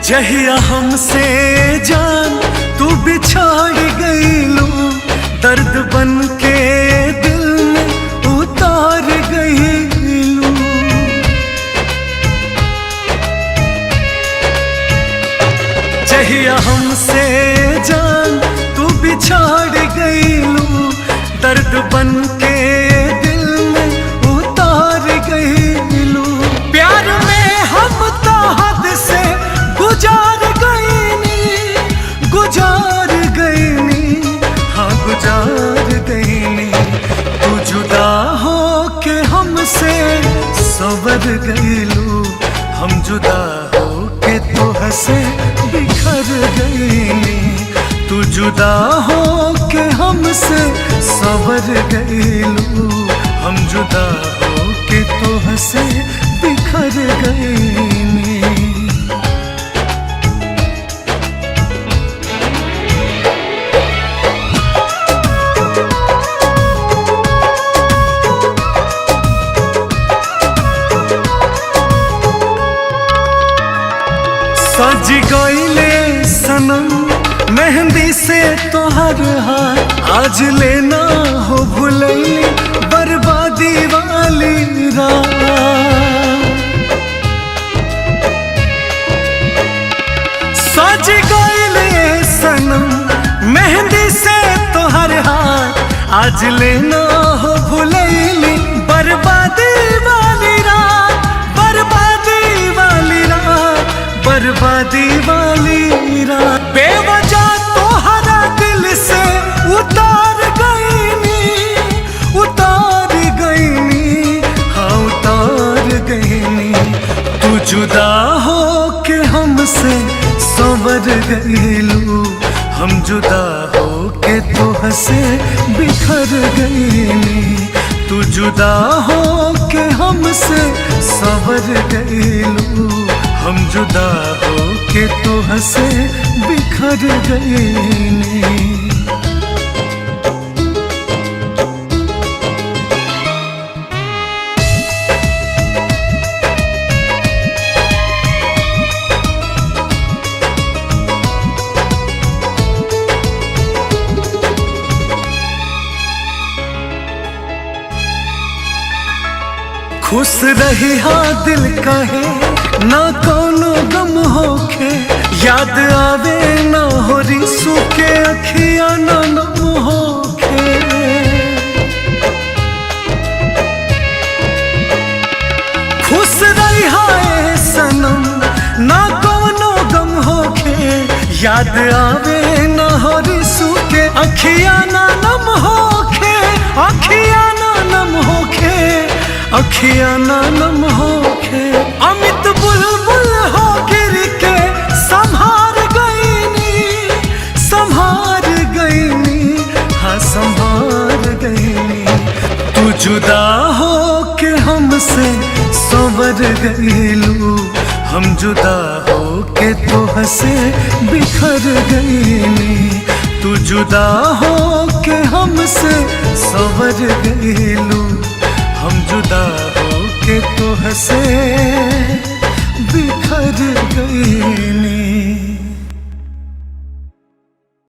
जहिया हमसे जान तू बिछाड़ गईलू, दर्द बन के दिल में उतार गईलू। जहिया हमसे जान तू बिछाड़ गईलू, दर्द बन के दिल में उतार गईलू। प्यार में हम तो हद से गुजार गईनी, हाँ गुजार गईनी। तू जुदा हो के हमसे संवर गईलू, हम जुदा हो के तो हंसे बिखर गईनी। तू जुदा हो के हमसे संवर गईलू, हम जुदा हो के तो हंसे बिखर गईनी। सज गईले सनम मेहंदी से तोहर हाथ, आज लेना हो भुलई बर्बादी वाली रात। सज गईले सनम मेहंदी से तोहर हाथ, आज लेना हो भुलई बर्बादी वाली रात। बर्बादी वाली रात, बर्बादी वाली रात। बेवजह तोहरा दिल से उतार गईनी, उतार गईनी, हाँ उतार गईनी। तू जुदा हो के हमसे संवर गईलू, हम जुदा हो के तो हंसे बिखर गईनी। तू जुदा हो के हमसे संवर गईलू, हम जुदा हो के तो हंसे बिखर गईनी। खुश रही हाँ दिल कहे ना कोनो गम होखे, याद आवे ना हो रिसू के अखिया ना नम होखे। खुश रही हाँ सनम ना कोनो गम होखे, याद आवे ना हो रिसू के अखिया ना नम होखे। अखिया ना नम होखे, अखिया ना नम होखे। अमित बुलबुल हो गिर के संभार गईनी, संभार गईनी, हाँ संभार गईनी। तू जुदा हो के हमसे संवर गईलू, हम जुदा हो के तो हंसे बिखर गईनी। तू जुदा हो के हमसे संवर गईलू, हम जुदा हो के तो हंसे